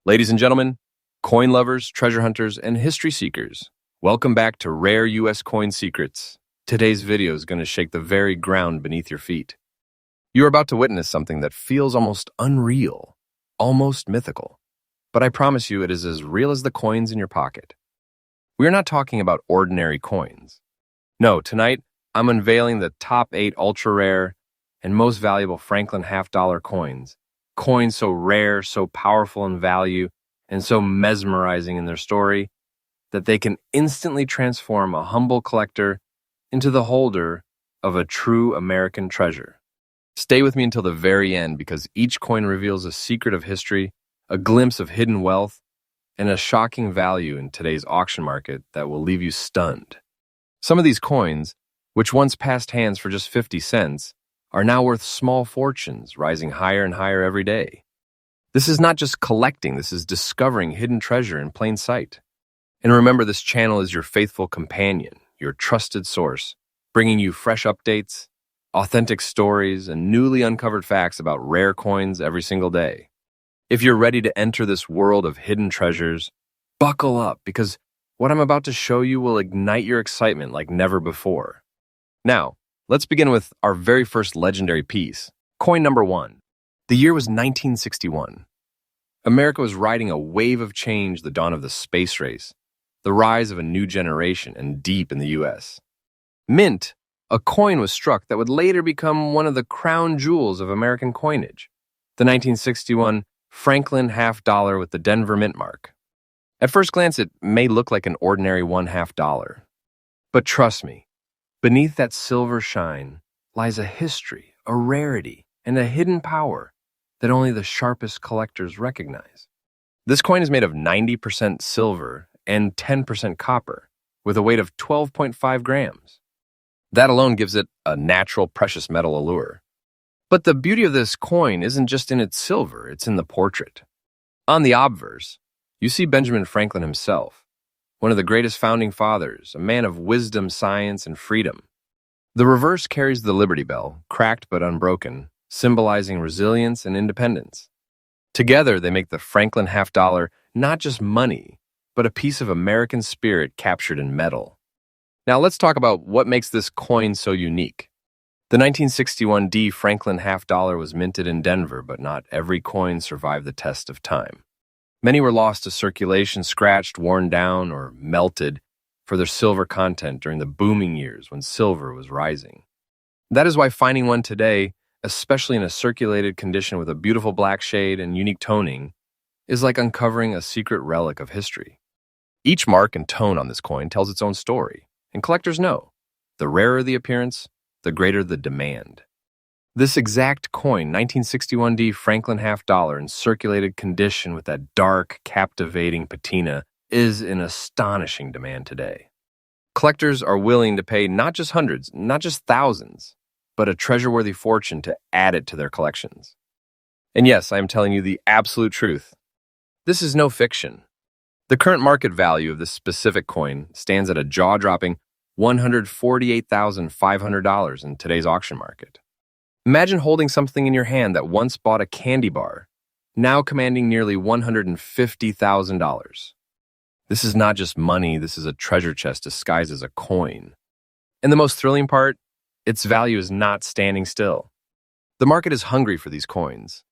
Ladies and gentlemen, coin lovers, treasure hunters, and history seekers, welcome back to Rare U.S. Coin Secrets. Today's video is going to shake the very ground beneath your feet. You are about to witness something that feels almost unreal, almost mythical. But I promise you it is as real as the coins in your pocket. We are not talking about ordinary coins. No, tonight I'm unveiling the top 8 ultra-rare and most valuable Franklin half-dollar coins. Coins so rare, so powerful in value, and so mesmerizing in their story that they can instantly transform a humble collector into the holder of a true American treasure. Stay with me until the very end because each coin reveals a secret of history, a glimpse of hidden wealth, and a shocking value in today's auction market that will leave you stunned. Some of these coins, which once passed hands for just 50 cents, are now worth small fortunes, rising higher and higher every day. This is not just collecting, this is discovering hidden treasure in plain sight. And remember, this channel is your faithful companion, your trusted source, bringing you fresh updates, authentic stories, and newly uncovered facts about rare coins every single day. If you're ready to enter this world of hidden treasures, buckle up because what I'm about to show you will ignite your excitement like never before. Now, let's begin with our very first legendary piece, coin number 1. The year was 1961. America was riding a wave of change, the dawn of the space race, the rise of a new generation, and deep in the U.S. Mint, a coin was struck that would later become one of the crown jewels of American coinage, the 1961 Franklin half-dollar with the Denver Mint mark. At first glance, it may look like an ordinary $1/2. But trust me, beneath that silver shine lies a history, a rarity, and a hidden power that only the sharpest collectors recognize. This coin is made of 90% silver and 10% copper, with a weight of 12.5 grams. That alone gives it a natural precious metal allure. But the beauty of this coin isn't just in its silver, it's in the portrait. On the obverse, you see Benjamin Franklin himself, one of the greatest founding fathers, a man of wisdom, science, and freedom. The reverse carries the Liberty Bell, cracked but unbroken, symbolizing resilience and independence. Together, they make the Franklin half-dollar not just money, but a piece of American spirit captured in metal. Now let's talk about what makes this coin so unique. The 1961 D Franklin half-dollar was minted in Denver, but not every coin survived the test of time. Many were lost to circulation, scratched, worn down, or melted for their silver content during the booming years when silver was rising. That is why finding one today, especially in a circulated condition with a beautiful black shade and unique toning, is like uncovering a secret relic of history. Each mark and tone on this coin tells its own story, and collectors know, the rarer the appearance, the greater the demand. This exact coin, 1961 D Franklin half-dollar in circulated condition with that dark, captivating patina, is in astonishing demand today. Collectors are willing to pay not just hundreds, not just thousands, but a treasure-worthy fortune to add it to their collections. And yes, I am telling you the absolute truth. This is no fiction. The current market value of this specific coin stands at a jaw-dropping $148,500 in today's auction market. Imagine holding something in your hand that once bought a candy bar, now commanding nearly $150,000. This is not just money, this is a treasure chest disguised as a coin. And the most thrilling part, its value is not standing still. The market is hungry for these coins.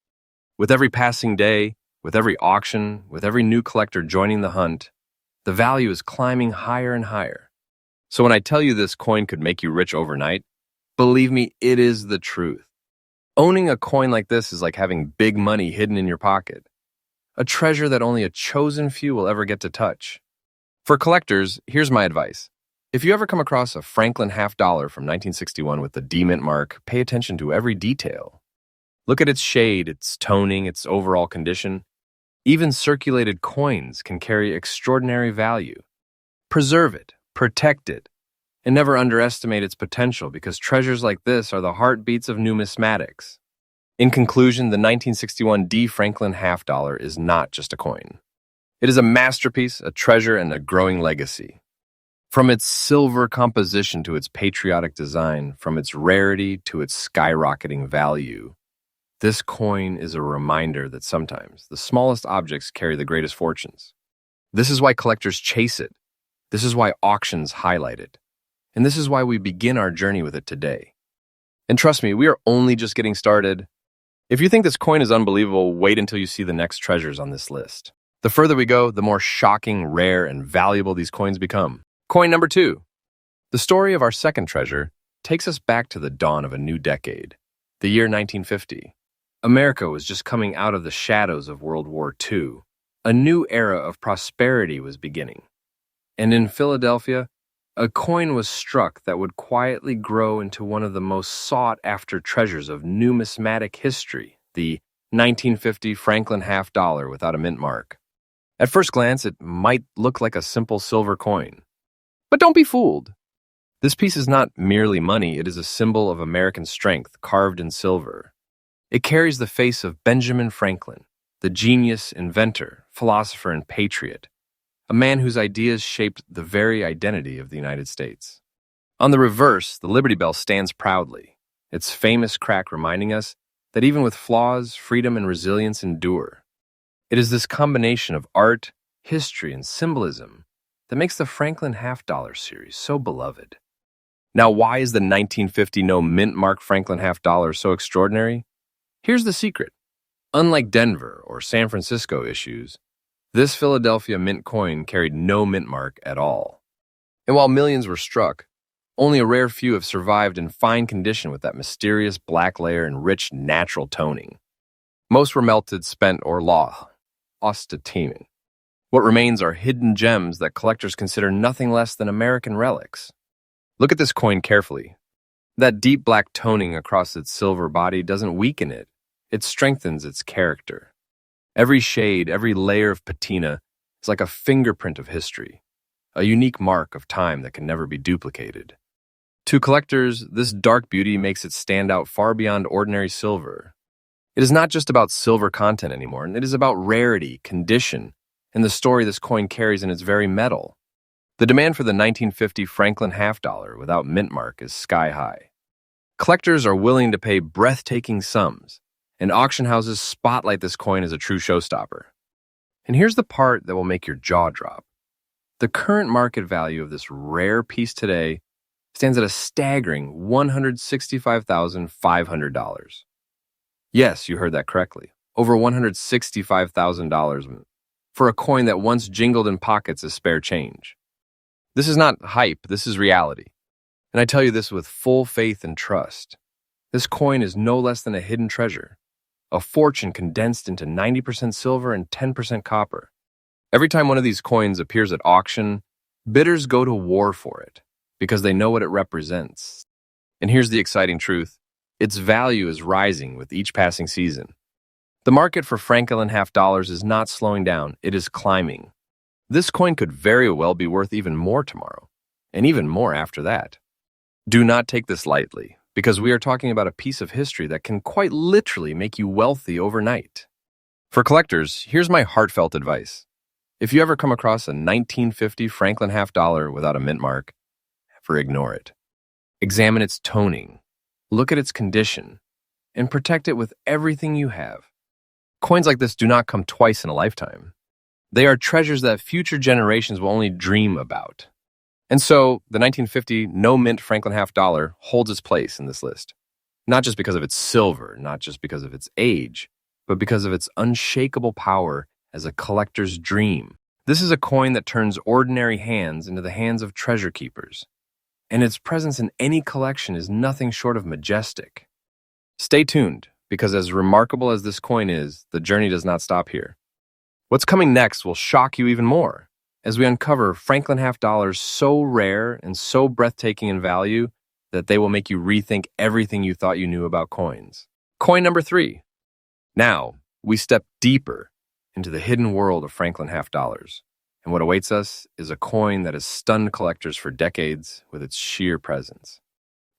With every passing day, with every auction, with every new collector joining the hunt, the value is climbing higher and higher. So when I tell you this coin could make you rich overnight, believe me, it is the truth. Owning a coin like this is like having big money hidden in your pocket, a treasure that only a chosen few will ever get to touch. For collectors, here's my advice. If you ever come across a Franklin half-dollar from 1961 with the D Mint mark, pay attention to every detail. Look at its shade, its toning, its overall condition. Even circulated coins can carry extraordinary value. Preserve it, protect it, and never underestimate its potential because treasures like this are the heartbeats of numismatics. In conclusion, the 1961 D Franklin half-dollar is not just a coin. It is a masterpiece, a treasure, and a growing legacy. From its silver composition to its patriotic design, from its rarity to its skyrocketing value, This coin is a reminder that sometimes the smallest objects carry the greatest fortunes. This is why collectors chase it. This is why auctions highlight it. And this is why we begin our journey with it today. And trust me, we are only just getting started. If you think this coin is unbelievable, wait until you see the next treasures on this list. The further we go, the more shocking, rare, and valuable these coins become. Coin number 2. The story of our second treasure takes us back to the dawn of a new decade, the year 1950. America was just coming out of the shadows of World War II. A new era of prosperity was beginning. And in Philadelphia, a coin was struck that would quietly grow into one of the most sought-after treasures of numismatic history, the 1950 Franklin half dollar without a mint mark. At first glance, it might look like a simple silver coin. But don't be fooled. This piece is not merely money, it is a symbol of American strength carved in silver. It carries the face of Benjamin Franklin, the genius, inventor, philosopher, and patriot, a man whose ideas shaped the very identity of the United States. On the reverse, the Liberty Bell stands proudly, its famous crack reminding us that even with flaws, freedom and resilience endure. It is this combination of art, history, and symbolism that makes the Franklin half dollar series so beloved. Now, why is the 1950 no mint mark Franklin half dollar so extraordinary? Here's the secret. Unlike Denver or San Francisco issues, this Philadelphia mint coin carried no mint mark at all. And while millions were struck, only a rare few have survived in fine condition with that mysterious black layer and rich natural toning. Most were melted, spent, or lost to teaming. What remains are hidden gems that collectors consider nothing less than American relics. Look at this coin carefully. That deep black toning across its silver body doesn't weaken it, it strengthens its character. Every shade, every layer of patina is like a fingerprint of history, a unique mark of time that can never be duplicated. To collectors, this dark beauty makes it stand out far beyond ordinary silver. It is not just about silver content anymore, and it is about rarity, condition, and the story this coin carries in its very metal. The demand for the 1950 Franklin half dollar without mint mark is sky high. Collectors are willing to pay breathtaking sums, and auction houses spotlight this coin as a true showstopper. And here's the part that will make your jaw drop. The current market value of this rare piece today stands at a staggering $165,500. Yes, you heard that correctly. Over $165,000 for a coin that once jingled in pockets as spare change. This is not hype, this is reality. And I tell you this with full faith and trust. This coin is no less than a hidden treasure, a fortune condensed into 90% silver and 10% copper. Every time one of these coins appears at auction, bidders go to war for it because they know what it represents. And here's the exciting truth. Its value is rising with each passing season. The market for Franklin half dollars is not slowing down, it is climbing. This coin could very well be worth even more tomorrow, and even more after that. Do not take this lightly, because we are talking about a piece of history that can quite literally make you wealthy overnight. For collectors, here's my heartfelt advice. If you ever come across a 1950 Franklin half dollar without a mint mark, never ignore it. Examine its toning, look at its condition, and protect it with everything you have. Coins like this do not come twice in a lifetime. They are treasures that future generations will only dream about. And so, the 1950 no-mint Franklin half dollar holds its place in this list. Not just because of its silver, not just because of its age, but because of its unshakable power as a collector's dream. This is a coin that turns ordinary hands into the hands of treasure keepers. And its presence in any collection is nothing short of majestic. Stay tuned, because as remarkable as this coin is, the journey does not stop here. What's coming next will shock you even more, as we uncover Franklin half dollars so rare and so breathtaking in value that they will make you rethink everything you thought you knew about coins. Coin number 3. Now, we step deeper into the hidden world of Franklin half dollars, and what awaits us is a coin that has stunned collectors for decades with its sheer presence.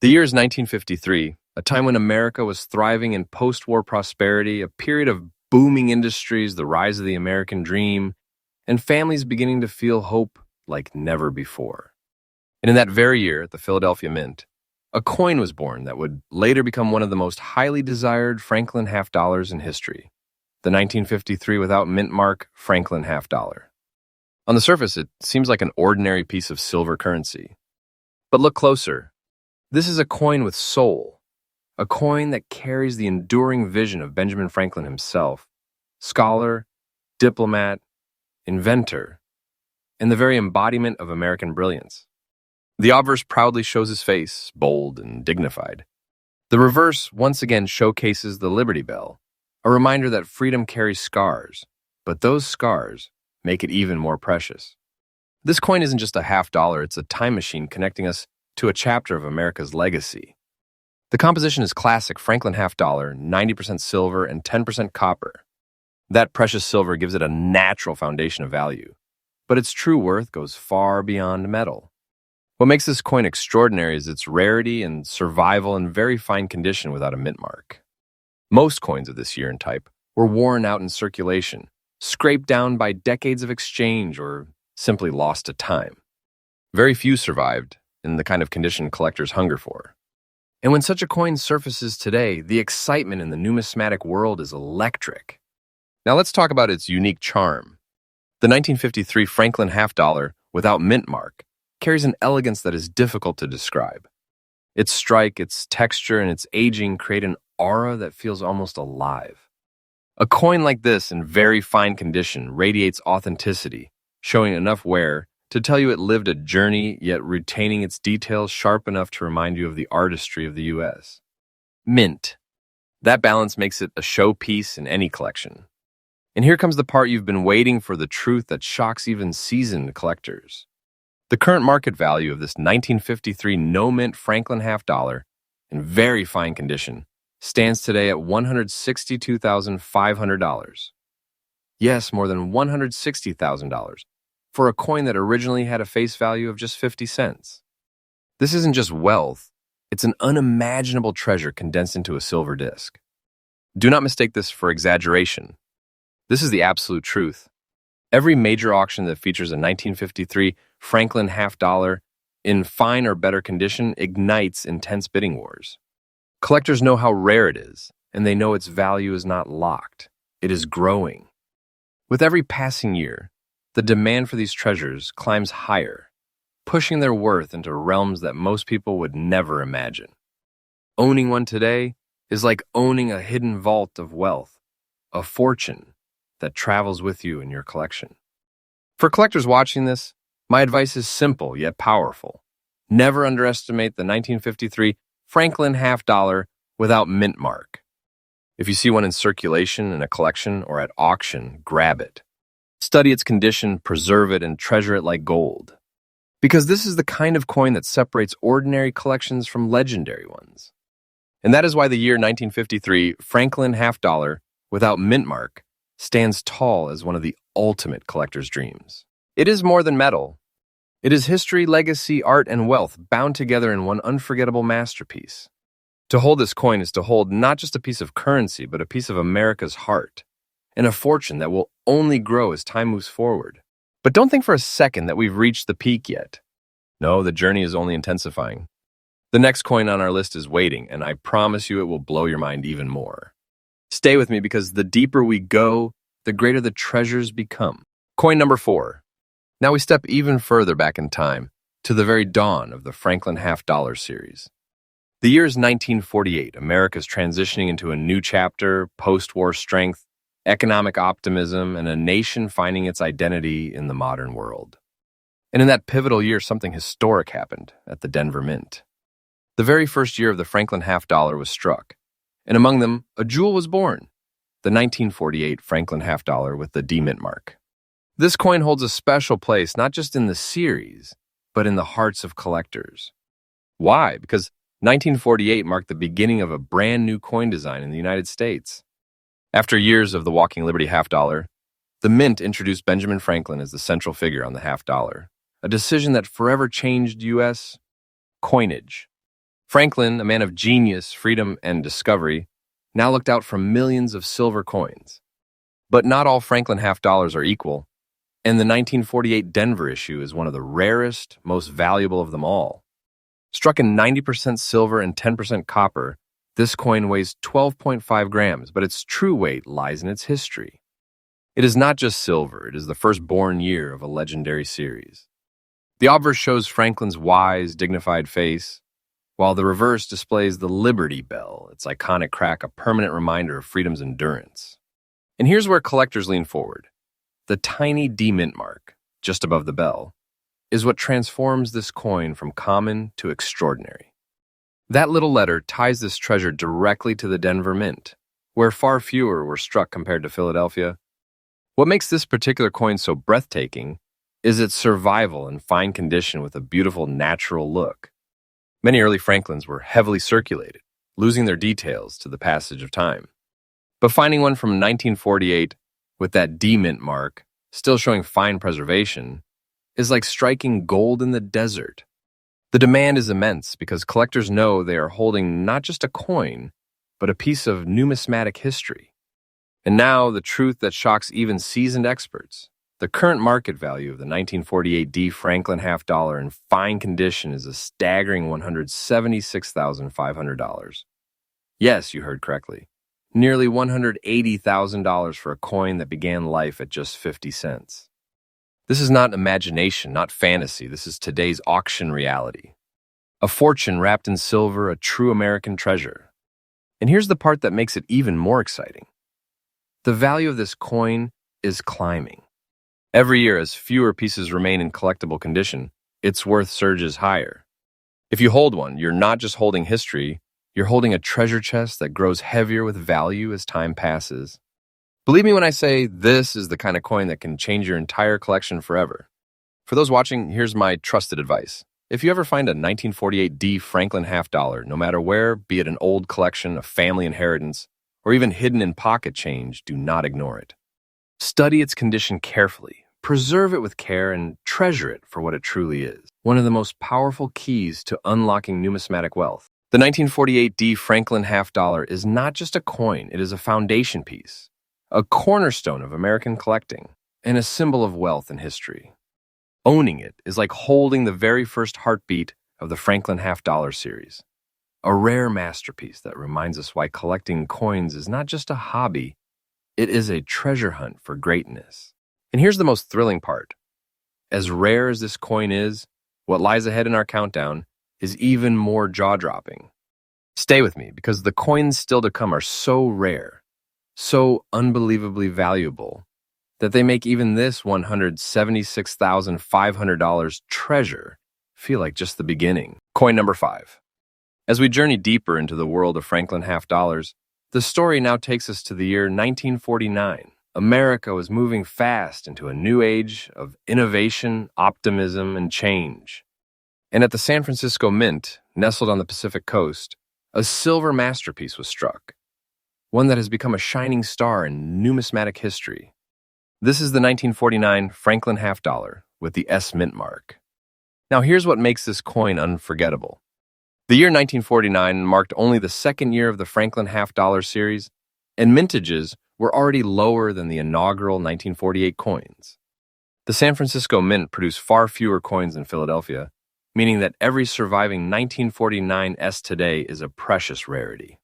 The year is 1953, a time when America was thriving in post-war prosperity, a period of booming industries, the rise of the American dream, and families beginning to feel hope like never before. And in that very year, at the Philadelphia Mint, A coin was born that would later become one of the most highly desired Franklin half dollars in history, the 1953 without mint mark Franklin half dollar. On the surface, it seems like an ordinary piece of silver currency. But look closer. This is a coin with soul, a coin that carries the enduring vision of Benjamin Franklin himself, scholar, diplomat, inventor, and the very embodiment of American brilliance. The obverse proudly shows his face, bold and dignified. The reverse once again showcases the Liberty Bell, a reminder that freedom carries scars, but those scars make it even more precious. This coin isn't just a half dollar, it's a time machine connecting us to a chapter of America's legacy. The composition is classic Franklin half dollar, 90% silver and 10% copper. That precious silver gives it a natural foundation of value, but its true worth goes far beyond metal. What makes this coin extraordinary is its rarity and survival in very fine condition without a mint mark. Most coins of this year and type were worn out in circulation, scraped down by decades of exchange, or simply lost to time. Very few survived in the kind of condition collectors hunger for. And when such a coin surfaces today, the excitement in the numismatic world is electric. Now let's talk about its unique charm. The 1953 Franklin half dollar without mint mark carries an elegance that is difficult to describe. Its strike, its texture, and its aging create an aura that feels almost alive. A coin like this in very fine condition radiates authenticity, showing enough wear to tell you it lived a journey, yet retaining its details sharp enough to remind you of the artistry of the U.S. Mint. That balance makes it a showpiece in any collection. And here comes the part you've been waiting for, the truth that shocks even seasoned collectors. The current market value of this 1953 no-mint Franklin half dollar, in very fine condition, stands today at $162,500. Yes, more than $160,000 for a coin that originally had a face value of just 50 cents. This isn't just wealth, it's an unimaginable treasure condensed into a silver disc. Do not mistake this for exaggeration. This is the absolute truth. Every major auction that features a 1953 Franklin half dollar in fine or better condition ignites intense bidding wars. Collectors know how rare it is, and they know its value is not locked. It is growing. With every passing year, the demand for these treasures climbs higher, pushing their worth into realms that most people would never imagine. Owning one today is like owning a hidden vault of wealth, a fortune that travels with you in your collection. For collectors watching this, my advice is simple yet powerful. Never underestimate the 1953 Franklin half dollar without mint mark. If you see one in circulation in a collection or at auction, grab it. Study its condition, preserve it, and treasure it like gold. Because this is the kind of coin that separates ordinary collections from legendary ones. And that is why the year 1953 Franklin half dollar without mint mark stands tall as one of the ultimate collector's dreams. It is more than metal. It is history, legacy, art, and wealth bound together in one unforgettable masterpiece. To hold this coin is to hold not just a piece of currency, but a piece of America's heart, and a fortune that will only grow as time moves forward. But don't think for a second that we've reached the peak yet. No, the journey is only intensifying. The next coin on our list is waiting, and I promise you it will blow your mind even more. Stay with me because the deeper we go, the greater the treasures become. Coin number 4. Now we step even further back in time, to the very dawn of the Franklin half dollar series. The year is 1948. America's transitioning into a new chapter, post-war strength, economic optimism, and a nation finding its identity in the modern world. And in that pivotal year, something historic happened at the Denver Mint. The very first year of the Franklin half dollar was struck, and among them, a jewel was born, the 1948 Franklin half dollar with the D-mint mark. This coin holds a special place not just in the series, but in the hearts of collectors. Why? Because 1948 marked the beginning of a brand new coin design in the United States. After years of the walking Liberty half dollar, the Mint introduced Benjamin Franklin as the central figure on the half dollar, a decision that forever changed U.S. coinage. Franklin, a man of genius, freedom, and discovery, now looked out for millions of silver coins. But not all Franklin half dollars are equal, and the 1948 Denver issue is one of the rarest, most valuable of them all. Struck in 90% silver and 10% copper, this coin weighs 12.5 grams, but its true weight lies in its history. It is not just silver, it is the firstborn year of a legendary series. The obverse shows Franklin's wise, dignified face, while the reverse displays the Liberty Bell, its iconic crack a permanent reminder of freedom's endurance. And here's where collectors lean forward. The tiny D mint mark, just above the bell, is what transforms this coin from common to extraordinary. That little letter ties this treasure directly to the Denver Mint, where far fewer were struck compared to Philadelphia. What makes this particular coin so breathtaking is its survival in fine condition with a beautiful natural look. Many early Franklins were heavily circulated, losing their details to the passage of time. But finding one from 1948 with that D mint mark, still showing fine preservation, is like striking gold in the desert. The demand is immense because collectors know they are holding not just a coin, but a piece of numismatic history. And now, the truth that shocks even seasoned experts. The current market value of the 1948 D Franklin half dollar in fine condition is a staggering $176,500. Yes, you heard correctly. Nearly $180,000 for a coin that began life at just 50 cents. This is not imagination, not fantasy. This is today's auction reality. A fortune wrapped in silver, a true American treasure. And here's the part that makes it even more exciting. The value of this coin is climbing. Every year, as fewer pieces remain in collectible condition, its worth surges higher. If you hold one, you're not just holding history, you're holding a treasure chest that grows heavier with value as time passes. Believe me when I say this is the kind of coin that can change your entire collection forever. For those watching, here's my trusted advice. If you ever find a 1948 D Franklin half dollar, no matter where, be it an old collection, a family inheritance, or even hidden in pocket change, do not ignore it. Study its condition carefully, preserve it with care, and treasure it for what it truly is. One of the most powerful keys to unlocking numismatic wealth. The 1948 D Franklin half dollar is not just a coin, it is a foundation piece, a cornerstone of American collecting, and a symbol of wealth and history. Owning it is like holding the very first heartbeat of the Franklin half dollar series, a rare masterpiece that reminds us why collecting coins is not just a hobby, it is a treasure hunt for greatness. And here's the most thrilling part. As rare as this coin is, what lies ahead in our countdown is even more jaw-dropping. Stay with me, because the coins still to come are so rare, so unbelievably valuable, that they make even this $176,500 treasure feel like just the beginning. Coin number 5. As we journey deeper into the world of Franklin half dollars, the story now takes us to the year 1949. America was moving fast into a new age of innovation, optimism, and change. And at the San Francisco Mint, nestled on the Pacific coast, a silver masterpiece was struck, one that has become a shining star in numismatic history. This is the 1949 Franklin half dollar with the S mint mark. Now here's what makes this coin unforgettable. The year 1949 marked only the second year of the Franklin half dollar series, and mintages were already lower than the inaugural 1948 coins. The San Francisco Mint produced far fewer coins than Philadelphia, meaning that every surviving 1949 S today is a precious rarity.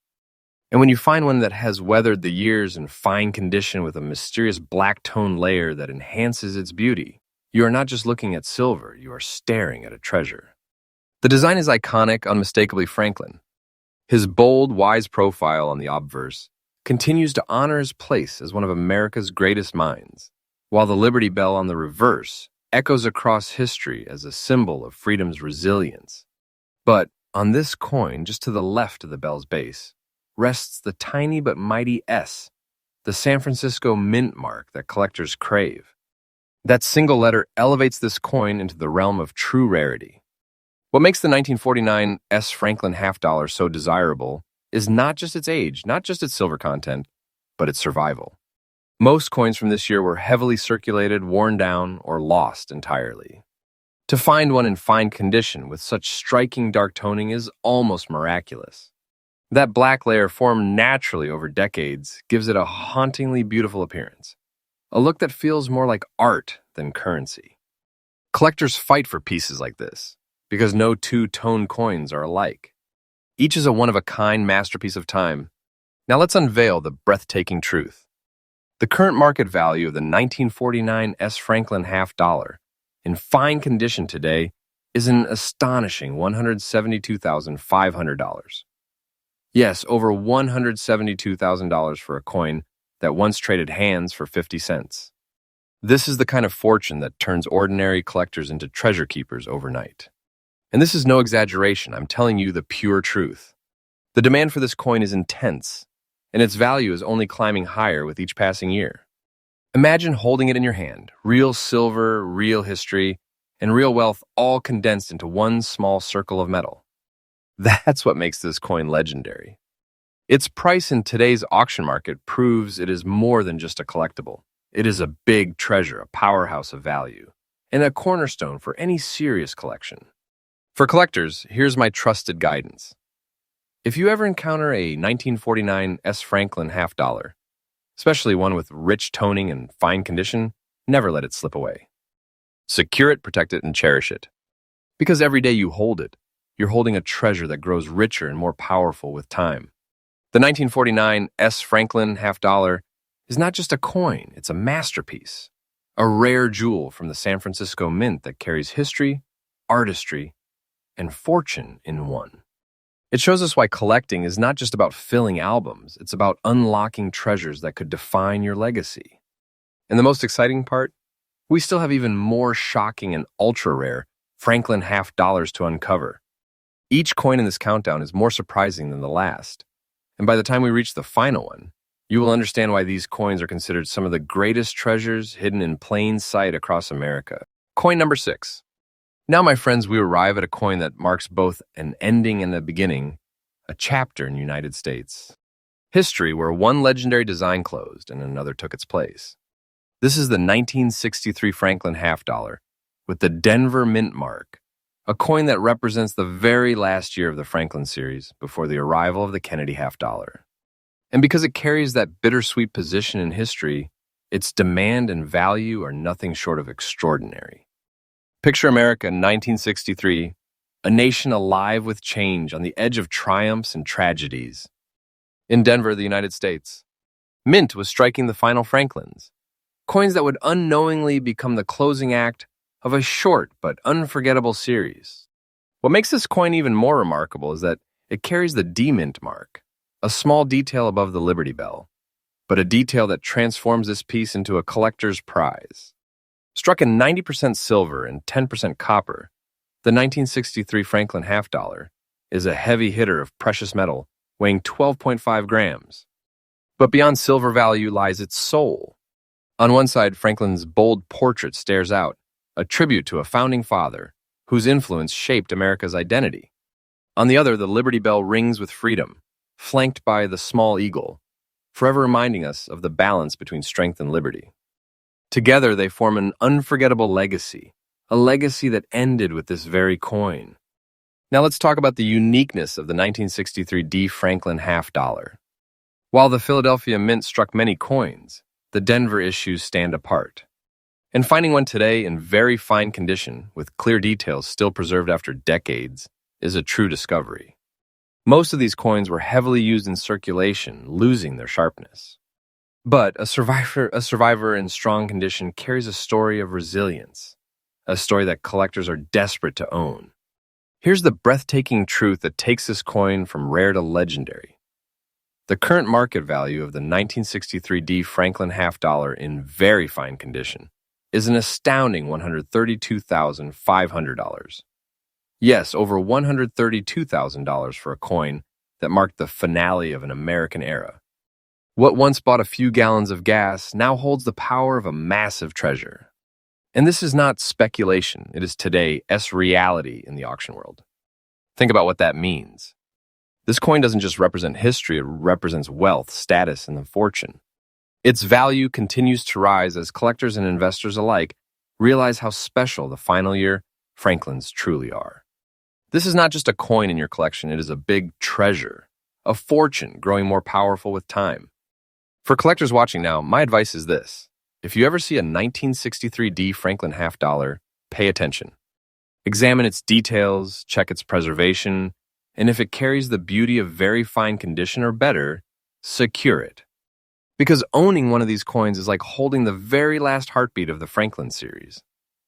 And when you find one that has weathered the years in fine condition with a mysterious black tone layer that enhances its beauty, you are not just looking at silver, you are staring at a treasure. The design is iconic, unmistakably Franklin. His bold, wise profile on the obverse continues to honor his place as one of America's greatest minds, while the Liberty Bell on the reverse echoes across history as a symbol of freedom's resilience. But on this coin, just to the left of the bell's base, rests the tiny but mighty S, the San Francisco Mint mark that collectors crave. That single letter elevates this coin into the realm of true rarity. What makes the 1949 S Franklin half dollar so desirable is not just its age, not just its silver content, but its survival. Most coins from this year were heavily circulated, worn down, or lost entirely. To find one in fine condition with such striking dark toning is almost miraculous. That black layer formed naturally over decades gives it a hauntingly beautiful appearance, a look that feels more like art than currency. Collectors fight for pieces like this, because no two-tone coins are alike. Each is a one-of-a-kind masterpiece of time. Now let's unveil the breathtaking truth. The current market value of the 1949 S. Franklin half dollar, in fine condition today, is an astonishing $172,500. Yes, over $172,000 for a coin that once traded hands for 50 cents. This is the kind of fortune that turns ordinary collectors into treasure keepers overnight. And this is no exaggeration, I'm telling you the pure truth. The demand for this coin is intense, and its value is only climbing higher with each passing year. Imagine holding it in your hand, real silver, real history, and real wealth all condensed into one small circle of metal. That's what makes this coin legendary. Its price in today's auction market proves it is more than just a collectible. It is a big treasure, a powerhouse of value, and a cornerstone for any serious collection. For collectors, here's my trusted guidance. If you ever encounter a 1949 S. Franklin half dollar, especially one with rich toning and fine condition, never let it slip away. Secure it, protect it, and cherish it. Because every day you hold it, you're holding a treasure that grows richer and more powerful with time. The 1949 S. Franklin half dollar is not just a coin, it's a masterpiece, a rare jewel from the San Francisco Mint that carries history, artistry, and fortune in one. It shows us why collecting is not just about filling albums, it's about unlocking treasures that could define your legacy. And the most exciting part? We still have even more shocking and ultra-rare Franklin half dollars to uncover. Each coin in this countdown is more surprising than the last. And by the time we reach the final one, you will understand why these coins are considered some of the greatest treasures hidden in plain sight across America. Coin number 6. Now, my friends, we arrive at a coin that marks both an ending and a beginning, a chapter in the United States. History where one legendary design closed and another took its place. This is the 1963 Franklin half dollar with the Denver Mint mark, a coin that represents the very last year of the Franklin series before the arrival of the Kennedy half dollar. And because it carries that bittersweet position in history, its demand and value are nothing short of extraordinary. Picture America in 1963, a nation alive with change on the edge of triumphs and tragedies. In Denver, the United States, Mint was striking the final Franklins, coins that would unknowingly become the closing act of a short but unforgettable series. What makes this coin even more remarkable is that it carries the D-Mint mark, a small detail above the Liberty Bell, but a detail that transforms this piece into a collector's prize. Struck in 90% silver and 10% copper, the 1963 Franklin half dollar is a heavy hitter of precious metal weighing 12.5 grams. But beyond silver value lies its soul. On one side, Franklin's bold portrait stares out, a tribute to a founding father whose influence shaped America's identity. On the other, the Liberty Bell rings with freedom, flanked by the small eagle, forever reminding us of the balance between strength and liberty. Together, they form an unforgettable legacy, a legacy that ended with this very coin. Now let's talk about the uniqueness of the 1963 D. Franklin half dollar. While the Philadelphia Mint struck many coins, the Denver issues stand apart. And finding one today in very fine condition, with clear details still preserved after decades, is a true discovery. Most of these coins were heavily used in circulation, losing their sharpness. But a survivor in strong condition carries a story of resilience, a story that collectors are desperate to own. Here's the breathtaking truth that takes this coin from rare to legendary. The current market value of the 1963 D. Franklin half dollar in very fine condition is an astounding $132,500. Yes, over $132,000 for a coin that marked the finale of an American era. What once bought a few gallons of gas now holds the power of a massive treasure. And this is not speculation, it is today's reality in the auction world. Think about what that means. This coin doesn't just represent history, it represents wealth, status, and fortune. Its value continues to rise as collectors and investors alike realize how special the final year Franklins truly are. This is not just a coin in your collection, it is a big treasure, a fortune growing more powerful with time. For collectors watching now, my advice is this. If you ever see a 1963 D. Franklin half dollar, pay attention. Examine its details, check its preservation, and if it carries the beauty of very fine condition or better, secure it. Because owning one of these coins is like holding the very last heartbeat of the Franklin series,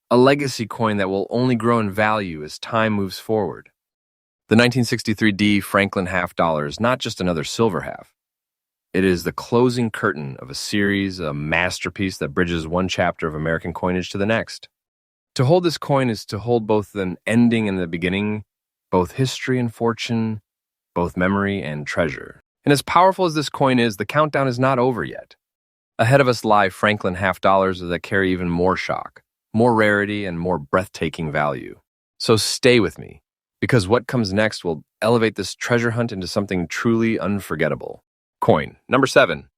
a legacy coin that will only grow in value as time moves forward. The 1963 D Franklin half dollar is not just another silver half. It is the closing curtain of a series, a masterpiece that bridges one chapter of American coinage to the next. To hold this coin is to hold both an ending and the beginning, both history and fortune, both memory and treasure. And as powerful as this coin is, the countdown is not over yet. Ahead of us lie Franklin half dollars that carry even more shock, more rarity, and more breathtaking value. So stay with me, because what comes next will elevate this treasure hunt into something truly unforgettable. Coin number 7.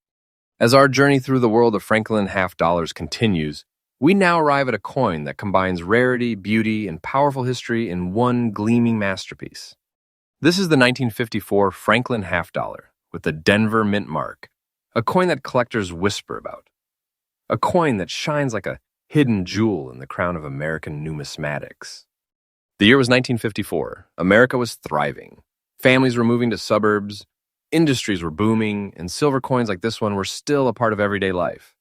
As our journey through the world of Franklin half dollars continues, we now arrive at a coin that combines rarity, beauty, and powerful history in one gleaming masterpiece. This is the 1954 Franklin half dollar with the Denver mint mark, a coin that collectors whisper about, a coin that shines like a hidden jewel in the crown of American numismatics. The year was 1954. America was thriving. Families were moving to suburbs, industries were booming, and silver coins like this one were still a part of everyday life.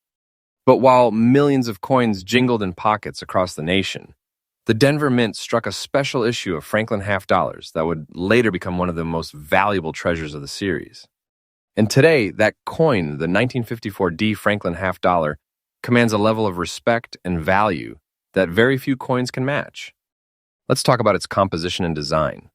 But while millions of coins jingled in pockets across the nation, the Denver Mint struck a special issue of Franklin half dollars that would later become one of the most valuable treasures of the series. And today, that coin, the 1954 D Franklin half dollar, commands a level of respect and value that very few coins can match. Let's talk about its composition and design.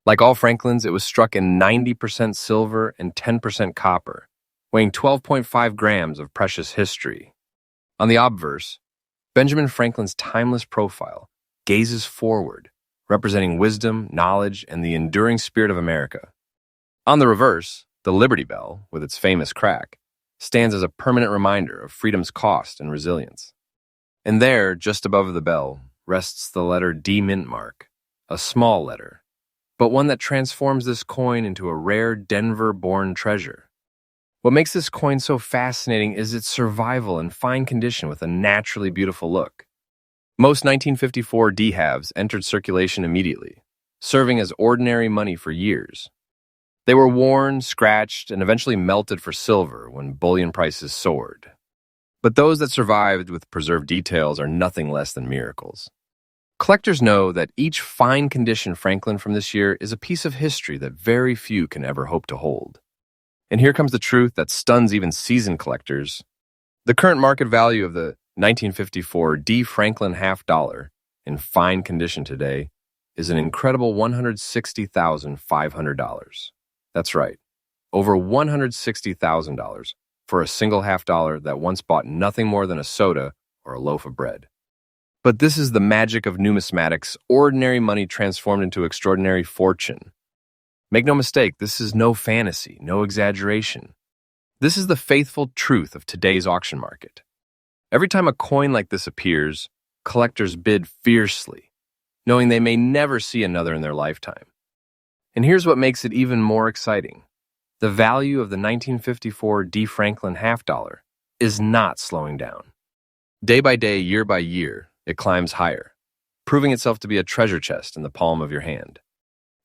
Like all Franklins, it was struck in 90% silver and 10% copper, weighing 12.5 grams of precious history. On the obverse, Benjamin Franklin's timeless profile gazes forward, representing wisdom, knowledge, and the enduring spirit of America. On the reverse, the Liberty Bell, with its famous crack, stands as a permanent reminder of freedom's cost and resilience. And there, just above the bell, rests the letter D mint mark, a small letter, but one that transforms this coin into a rare Denver-born treasure. What makes this coin so fascinating is its survival in fine condition with a naturally beautiful look. Most 1954 D halves entered circulation immediately, serving as ordinary money for years. They were worn, scratched, and eventually melted for silver when bullion prices soared. But those that survived with preserved details are nothing less than miracles. Collectors know that each fine condition Franklin from this year is a piece of history that very few can ever hope to hold. And here comes the truth that stuns even seasoned collectors. The current market value of the 1954 D Franklin half dollar in fine condition today is an incredible $160,500. That's right, over $160,000 for a single half dollar that once bought nothing more than a soda or a loaf of bread. But this is the magic of numismatics, ordinary money transformed into extraordinary fortune. Make no mistake, this is no fantasy, no exaggeration. This is the faithful truth of today's auction market. Every time a coin like this appears, collectors bid fiercely, knowing they may never see another in their lifetime. And here's what makes it even more exciting. The value of the 1954 D Franklin half dollar is not slowing down. Day by day, year by year, it climbs higher, proving itself to be a treasure chest in the palm of your hand.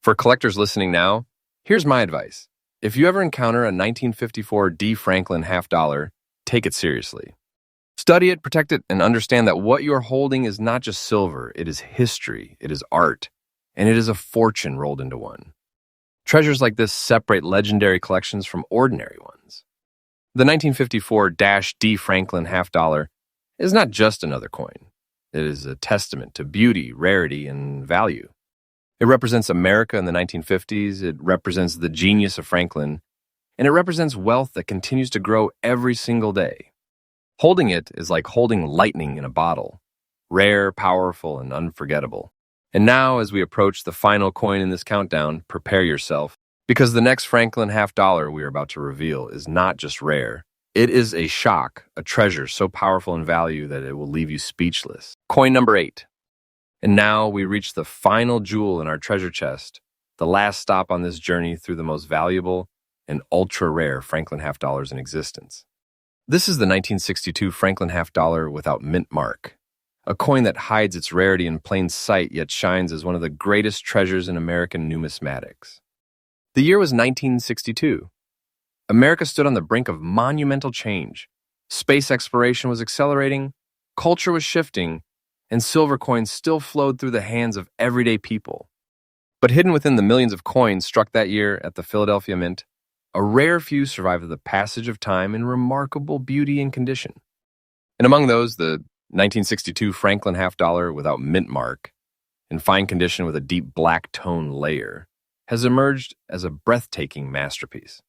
For collectors listening now, here's my advice. If you ever encounter a 1954 D Franklin half dollar, take it seriously. Study it, protect it, and understand that what you are holding is not just silver, it is history, it is art, and it is a fortune rolled into one. Treasures like this separate legendary collections from ordinary ones. The 1954-D Franklin half dollar is not just another coin. It is a testament to beauty, rarity, and value. It represents America in the 1950s, it represents the genius of Franklin, and it represents wealth that continues to grow every single day. Holding it is like holding lightning in a bottle, rare, powerful, and unforgettable. And now, as we approach the final coin in this countdown, prepare yourself, because the next Franklin half dollar we are about to reveal is not just rare. It is a shock, a treasure so powerful in value that it will leave you speechless. Coin number 8. And now we reach the final jewel in our treasure chest, the last stop on this journey through the most valuable and ultra-rare Franklin half dollars in existence. This is the 1962 Franklin half dollar without mint mark, a coin that hides its rarity in plain sight yet shines as one of the greatest treasures in American numismatics. The year was 1962. America stood on the brink of monumental change. Space exploration was accelerating, culture was shifting, and silver coins still flowed through the hands of everyday people. But hidden within the millions of coins struck that year at the Philadelphia Mint, a rare few survived the passage of time in remarkable beauty and condition. And among those, the 1962 Franklin half-dollar without mint mark, in fine condition with a deep black tone layer, has emerged as a breathtaking masterpiece.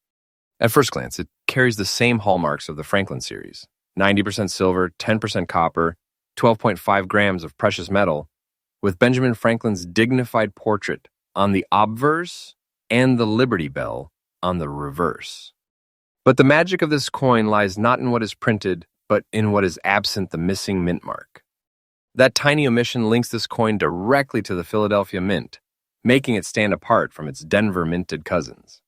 At first glance, it carries the same hallmarks of the Franklin series: 90% silver, 10% copper, 12.5 grams of precious metal, with Benjamin Franklin's dignified portrait on the obverse and the Liberty Bell on the reverse. But the magic of this coin lies not in what is printed, but in what is absent: the missing mint mark. That tiny omission links this coin directly to the Philadelphia Mint, making it stand apart from its Denver minted cousins.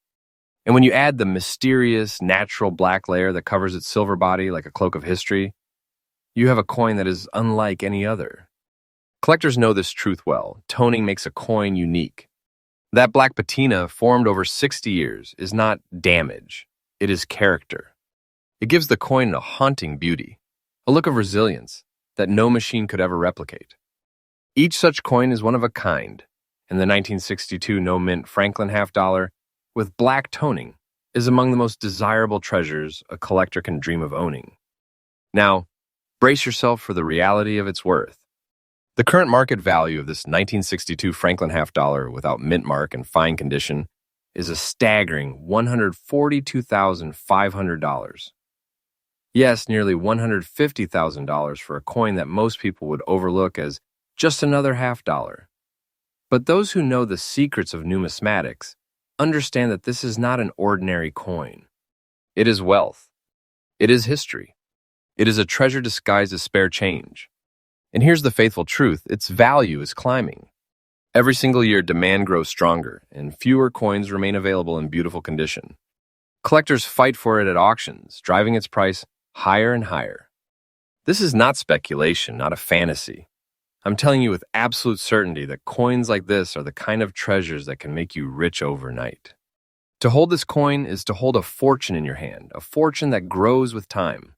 And when you add the mysterious, natural black layer that covers its silver body like a cloak of history, you have a coin that is unlike any other. Collectors know this truth well. Toning makes a coin unique. That black patina, formed over 60 years, is not damage. It is character. It gives the coin a haunting beauty, a look of resilience that no machine could ever replicate. Each such coin is one of a kind, and the 1962 no-mint Franklin half-dollar with black toning is among the most desirable treasures a collector can dream of owning. Now, brace yourself for the reality of its worth. The current market value of this 1962 Franklin half-dollar without mint mark and fine condition is a staggering $142,500. Yes, nearly $150,000 for a coin that most people would overlook as just another half-dollar. But those who know the secrets of numismatics understand that this is not an ordinary coin. It is wealth. It is history. It is a treasure disguised as spare change. And here's the faithful truth: its value is climbing. Every single year, demand grows stronger, and fewer coins remain available in beautiful condition. Collectors fight for it at auctions, driving its price higher and higher. This is not speculation, not a fantasy. I'm telling you with absolute certainty that coins like this are the kind of treasures that can make you rich overnight. To hold this coin is to hold a fortune in your hand, a fortune that grows with time.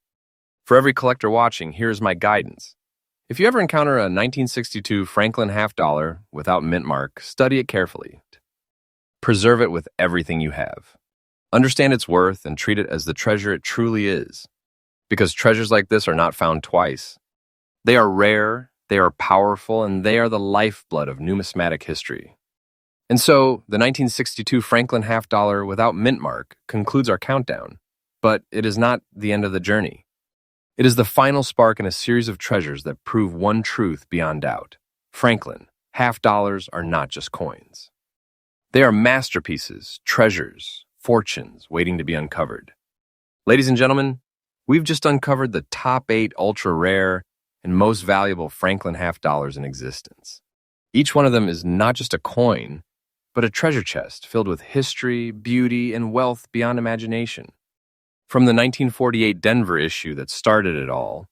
For every collector watching, here's my guidance. If you ever encounter a 1962 Franklin half-dollar without mint mark, study it carefully. Preserve it with everything you have. Understand its worth and treat it as the treasure it truly is. Because treasures like this are not found twice. They are rare, they are powerful, and they are the lifeblood of numismatic history. And so, the 1962 Franklin half-dollar without mint mark concludes our countdown. But it is not the end of the journey. It is the final spark in a series of treasures that prove one truth beyond doubt. Franklin half-dollars are not just coins. They are masterpieces, treasures, fortunes waiting to be uncovered. Ladies and gentlemen, we've just uncovered the top 8 ultra-rare and most valuable Franklin half-dollars in existence. Each one of them is not just a coin, but a treasure chest filled with history, beauty, and wealth beyond imagination. From the 1948 Denver issue that started it all,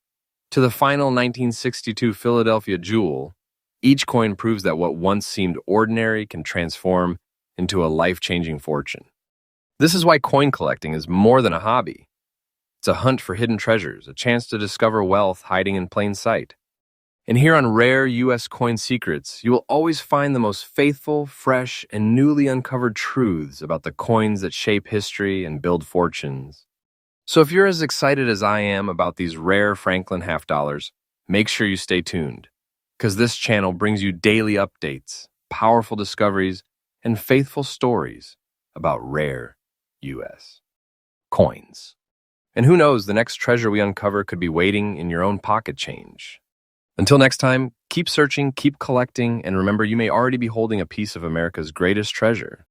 to the final 1962 Philadelphia jewel, each coin proves that what once seemed ordinary can transform into a life-changing fortune. This is why coin collecting is more than a hobby. It's a hunt for hidden treasures, a chance to discover wealth hiding in plain sight. And here on Rare U.S. Coin Secrets, you will always find the most faithful, fresh, and newly uncovered truths about the coins that shape history and build fortunes. So if you're as excited as I am about these rare Franklin half-dollars, make sure you stay tuned, because this channel brings you daily updates, powerful discoveries, and faithful stories about rare U.S. coins. And who knows, the next treasure we uncover could be waiting in your own pocket change. Until next time, keep searching, keep collecting, and remember, you may already be holding a piece of America's greatest treasure.